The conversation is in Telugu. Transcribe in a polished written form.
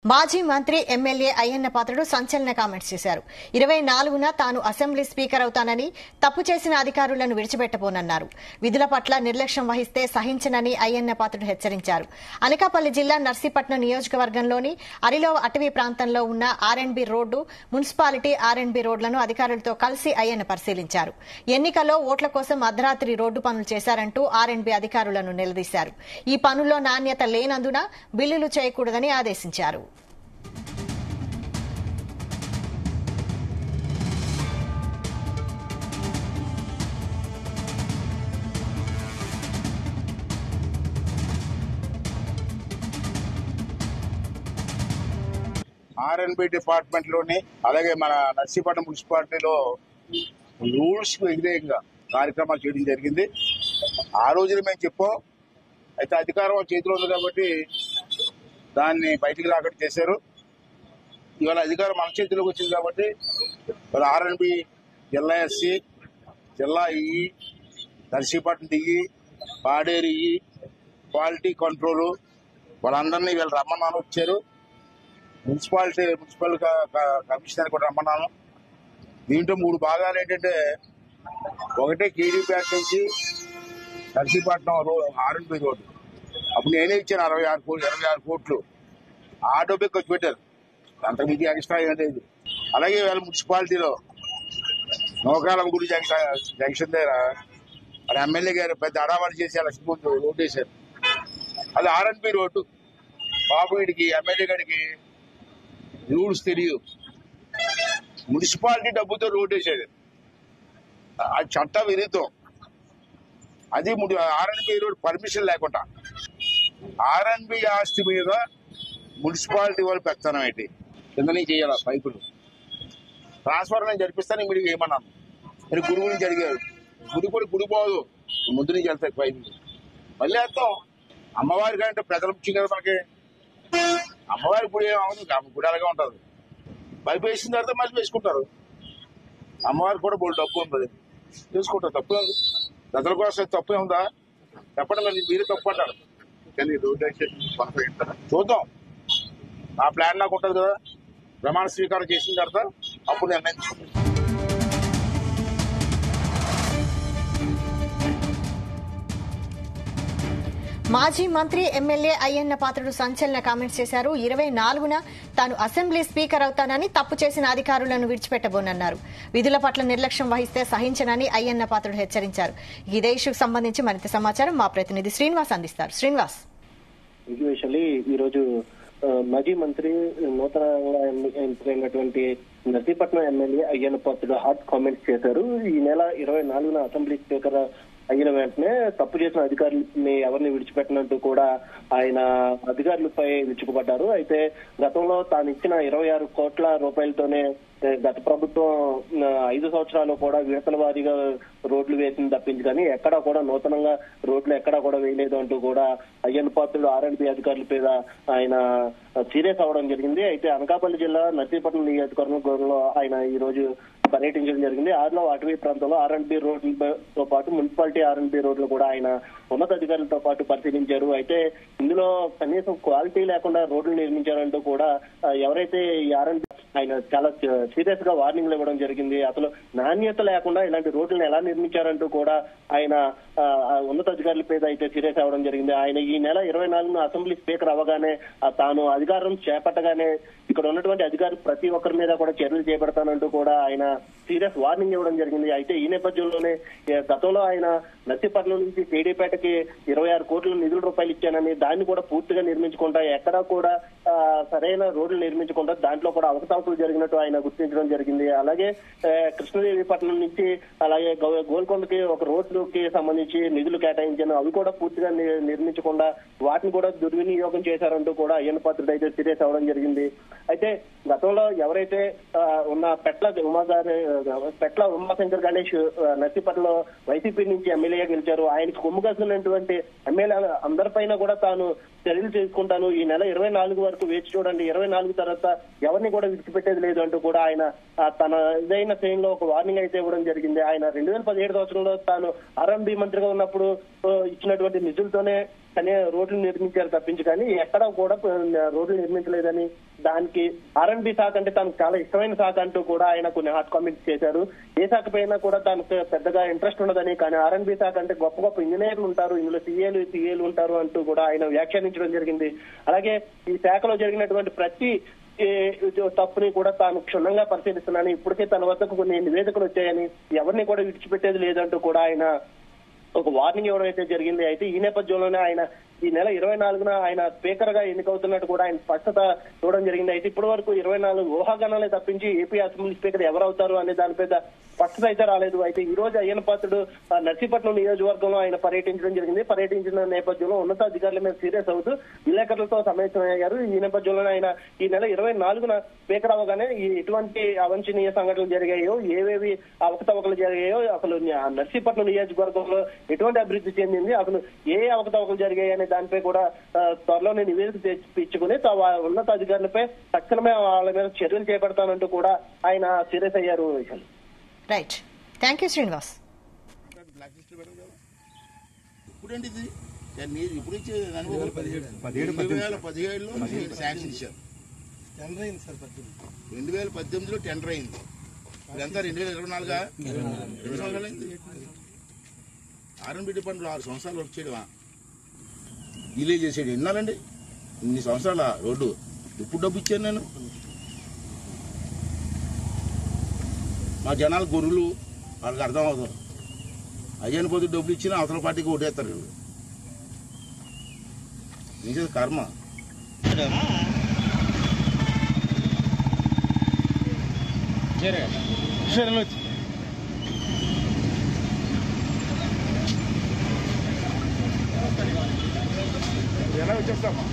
మాజీ మంత్రి ఎమ్మెల్యే అయ్యన్న పాత్రుడు సంచలన కామెంట్స్ చేశారు. 24న తాను అసెంబ్లీ స్పీకర్ అవుతానని, తప్పు చేసిన అధికారులను విడిచిపెట్టబోనన్నారు. విధుల పట్ల నిర్లక్ష్యం వహిస్తే సహించనని అయ్యన్న పాత్రుడు హెచ్చరించారు. అనకాపల్లి జిల్లా నర్సీపట్నం నియోజకవర్గంలోని అరిలో అటవీ ప్రాంతంలో ఉన్న ఆర్ఎండ్బి రోడ్డు, మున్సిపాలిటీ ఆర్ఎండ్బి రోడ్లను అధికారులతో కలిసి అయ్యన్న పరిశీలించారు. ఎన్నికల్లో ఓట్ల కోసం అర్ధరాత్రి రోడ్డు పనులు చేశారంటూ ఆర్ఎండ్బి అధికారులను నిలదీశారు. ఈ పనుల్లో నాణ్యత లేనందున బిల్లులు చేయకూడదని ఆదేశించారు. ఆర్ఎన్బి డిపార్ట్మెంట్ లోని అలాగే మన నర్సీపట్నం మున్సిపాలిటీలో రూల్స్ కు వ్యతిరేకంగా కార్యక్రమాలు చేయడం జరిగింది. ఆ రోజున మేము చెప్పాం, అయితే అధికారం చేతిలో ఉంది కాబట్టి దాన్ని బయటికి రాకుండా చేశారు. ఇవాళ అధికారం మన చేతిలోకి వచ్చింది కాబట్టి ఇవాళ ఆర్ఎన్బి జిల్లా ఎస్సీ, జిల్లా EE, Narsipatnam DE, Paderu EE, quality control వాళ్ళందరినీ వీళ్ళు రమ్మన్నాను వచ్చారు. మున్సిపల్ కమిషనర్ కూడా రమ్మన్నాను. దీంట్లో 3 భాగాలు ఏంటంటే, ఒకటే కేడీపేట నుంచి నర్సీపట్నం ఆర్ఎన్బి రోడ్డు అప్పుడు నేనే ఇచ్చాను 26 కోట్లు. ఆ డబ్బే ఖర్చు పెట్టారు, అంతకు మించి ఎక్స్ట్రా ఏం లేదు. అలాగే వీళ్ళ మున్సిపాలిటీలో నోకాలం గుడి జంక్షన్ దగ్గర మరి ఎమ్మెల్యే గారు పెద్ద అడావాడి చేసి అలా ముందు రోడ్డు వేశారు. అది ఆర్ఎన్బి రోడ్డు. బాబు వీడికి ఎమ్మెల్యే గారికి రూల్స్ తెలియదు, మున్సిపాలిటీ డబ్బుతో రోడ్ వేసేది, అది చట్ట విరుద్ధం. అది ఆర్ఎన్బి రోడ్ పర్మిషన్ లేకుండా ఆర్ఎన్బి ఆస్తి మీద మున్సిపాలిటీ వాళ్ళు పెత్తనం ఏంటి కిందని చేయాల పైపులు ట్రాన్స్ఫర్ నేను జరిపిస్తాను. ఇమీడియట్గా ఏమన్నాను, మరి గుడి గురించి అడిగారు. గుడి పోదు, ముందు నుంచి వెళ్తాయి పైపులు. మళ్ళీ వేస్తాం. అమ్మవారి కంటే ప్రజల ముఖ్యం కదా మనకి. అమ్మవారి గుడి ఏమవుతుంది, గుడి అలాగే ఉంటుంది. పైపు వేసిన తర్వాత మళ్ళీ వేసుకుంటారు. అమ్మవారికి కూడా బోల్ డబ్బు ఉంది, తీసుకుంటారు. తప్పు ప్రజల కోసం తప్పే ఉందా చెప్పండి. మరి మీరే తప్పు అంటారు. చూద్దాం, నా ప్లాన్ నాకు ఉంటుంది కదా. ప్రమాణ స్వీకారం చేసిన తర్వాత అప్పుడు నిర్ణయం తీసుకుంటాం. మాజీ మంత్రి ఎమ్మెల్యే అయ్యన్న పాత్రుడు సంచలన కామెంట్స్ చేశారు. 24న తాను అసెంబ్లీ స్పీకర్ అవుతానని, తప్పు చేసిన అధికారులను విడిచిపెట్టబోనన్నారు. విధుల పట్ల నిర్లక్ష్యం వహిస్తే సహించనని అయ్యన్న పాత్రుడు హెచ్చరించారు. ఇదే ఇష్యూకి సంబంధించి మరింత సమాచారం మా ప్రతినిధి శ్రీనివాస్ అందిస్తారు. శ్రీనివాస్, ఈరోజు మాజీ మంత్రి నూతనంగా ఎంపికైనటువంటి Narsipatnam MLA Ayyanna Patrudu hot comments చేశారు. ఈ నెల 24న అసెంబ్లీ స్పీకర్ అయిన వెంటనే తప్పు చేసిన అధికారులని ఎవరిని విడిచిపెట్టినట్టు కూడా ఆయన అధికారులపై విరుచుకుపడ్డారు. అయితే గతంలో తాను ఇచ్చిన 26 కోట్ల రూపాయలతోనే గత ప్రభుత్వం 5 సంవత్సరాలు కూడా విడతల వారీగా రోడ్లు వేసింది తప్పించి కానీ ఎక్కడా కూడా నూతనంగా రోడ్లు ఎక్కడా కూడా వేయలేదు అంటూ కూడా అయ్యన్న పాత్రుడు ఆర్ఎన్బి అధికారుల మీద ఆయన సీరియస్ అవ్వడం జరిగింది. అయితే అనకాపల్లి జిల్లా నర్సీపట్నం నియోజకవర్గంలో ఆయన ఈ రోజు పర్యటించడం జరిగింది. ఆరులో అటవీ ప్రాంతంలో ఆర్ఎన్బి రోడ్లతో పాటు మున్సిపాలిటీ ఆర్ఎన్బి రోడ్లు కూడా ఆయన ఉన్నతాధికారులతో పాటు పరిశీలించారు. అయితే ఇందులో కనీసం క్వాలిటీ లేకుండా రోడ్లు నిర్మించారంటూ కూడా ఎవరైతే ఈ ఆర్ఎన్బి ఆయన చాలా సీరియస్ గా వార్నింగ్లు ఇవ్వడం జరిగింది. అసలు నాణ్యత లేకుండా ఇలాంటి రోడ్లను ఎలా నిర్మించారంటూ కూడా ఆయన ఉన్నతాధికారుల మీద అయితే సీరియస్ అవ్వడం జరిగింది. ఆయన ఈ నెల 24న అసెంబ్లీ స్పీకర్ అవ్వగానే తాను అధికారం చేపట్టగానే ఇక్కడ ఉన్నటువంటి అధికారులు ప్రతి ఒక్కరి మీద కూడా చర్యలు చేపడతానంటూ కూడా ఆయన సీరియస్ వార్నింగ్ ఇవ్వడం జరిగింది. అయితే ఈ నేపథ్యంలోనే గతంలో ఆయన నర్సీపట్నం నుంచి కేడీపేటకి 26 కోట్ల నిధుల రూపాయలు ఇచ్చానని, దాన్ని కూడా పూర్తిగా నిర్మించకుండా ఎక్కడా కూడా సరైన రోడ్లు నిర్మించకుండా దాంట్లో కూడా అవకతవకలు జరిగినట్టు ఆయన గుర్తించడం జరిగింది. అలాగే కృష్ణదేవిపట్నం నుంచి అలాగే గోల్కొండకి ఒక రోడ్లుకి సంబంధించి నిధులు కేటాయించాను, అవి కూడా పూర్తిగా నిర్మించకుండా వాటిని కూడా దుర్వినియోగం చేశారంటూ కూడా అయ్యన్న పాత్రుడు అయితే సీరియస్ అవ్వడం జరిగింది. అయితే గతంలో ఎవరైతే ఉన్న పెట్ల ఉమాశంకర్ గణేష్ నర్సీపట్నంలో వైసీపీ నుంచి ఎమ్మెల్యేగా గెలిచారు. ఆయనకు కొమ్ముగాసినటువంటి ఎమ్మెల్యే అందరిపైన కూడా తాను చర్యలు చేసుకుంటాను, ఈ నెల 24 వరకు వేచి చూడండి, 24 తర్వాత ఎవరిని కూడా విడిచిపెట్టేది లేదు అంటూ కూడా ఆయన తన ఇదైన శ్రేణిలో ఒక వార్నింగ్ అయితే ఇవ్వడం జరిగింది. ఆయన 2017 సంవత్సరంలో తాను ఆర్ఎంబి మంత్రిగా ఉన్నప్పుడు ఇచ్చినటువంటి నిధులతోనే కానీ రోడ్లు నిర్మించారు తప్పించి కానీ ఎక్కడా కూడా రోడ్లు నిర్మించలేదని, దానికి R&B శాఖ అంటే తనకు చాలా ఇష్టమైన శాఖ అంటూ కూడా ఆయన కొన్ని హాట్ కామెంట్స్ చేశారు. ఏ శాఖ పైన కూడా తనకు పెద్దగా ఇంట్రెస్ట్ ఉండదని, కానీ R&B శాఖ అంటే గొప్ప గొప్ప ఇంజనీర్లు ఉంటారు, ఇందులో సిఏలు ఉంటారు అంటూ కూడా ఆయన వ్యాఖ్యానించడం జరిగింది. అలాగే ఈ శాఖలో జరిగినటువంటి ప్రతి తప్పుని కూడా తాను క్షుణ్ణంగా పరిశీలిస్తున్నాను, ఇప్పటికే తన వద్దకు కొన్ని నివేదికలు వచ్చాయని, ఎవరిని కూడా విడిచిపెట్టేది లేదంటూ కూడా ఆయన ఒక వార్నింగ్ ఇవ్వడం అయితే జరిగింది. అయితే ఈ నేపథ్యంలోనే ఆయన ఈ నెల 24న ఆయన స్పీకర్ గా ఎన్నికవుతున్నట్టు కూడా ఆయన స్పష్టత ఇవ్వడం జరిగింది. అయితే ఇప్పటి వరకు 24 ఊహాగానాలే తప్పించి ఏపీ అసెంబ్లీ స్పీకర్ ఎవరవుతారు అనే దానిపై స్పష్టత అయితే రాలేదు. అయితే ఈ రోజు అయ్యన్న పాత్రుడు నర్సీపట్నం నియోజకవర్గంలో ఆయన పర్యటించడం జరిగింది. పర్యటించిన నేపథ్యంలో ఉన్నతాధికారుల మీద సీరియస్ అవుతూ విలేకరులతో సమావేశమయ్యారు. ఈ నేపథ్యంలోనే ఆయన ఈ నెల 24న స్పీకర్ అవగానే ఎటువంటి అవాంఛనీయ సంఘటనలు జరిగాయో, ఏవేవి అవకతవకలు జరిగాయో, అసలు నర్సీపట్నం నియోజకవర్గంలో ఎటువంటి అభివృద్ధి చెందింది, అసలు ఏ అవకతవకలు జరిగాయి అనే దానిపై కూడా త్వరలోనే నివేదిక తెప్పించుకుని ఉన్నతాధికారులపై తక్షణమే వాళ్ళ మీద చర్యలు చేపడతానంటూ కూడా ఆయన సీరియస్ అయ్యారు. Right, thank you Srinivas. ఇప్పుడేంటి ఇది ఇప్పుడు ఇచ్చే 2017లో శాంక్షన్ ఇచ్చారు, 2018లో టెండర్ అయింది, ఇదంతా 2024గా 2 సంవత్సరాలు అయింది. R&B డిపార్ట్మెంట్ 6 సంవత్సరాలు వర్క్ చేయడమా, డిలే చేసేది ఎన్నాలండి, ఇన్ని సంవత్సరాల రోడ్డు ఎప్పుడు డబ్బు ఇచ్చాను నేను? మా జనాలు గొర్రెలు, వాళ్ళకి అర్థం అవుతుంది. అయ్యని పోతే డబ్బులు ఇచ్చినా అవతల పార్టీకి ఓటేస్తారు. ఇది కర్మ. ఎలా వచ్చేస్తామా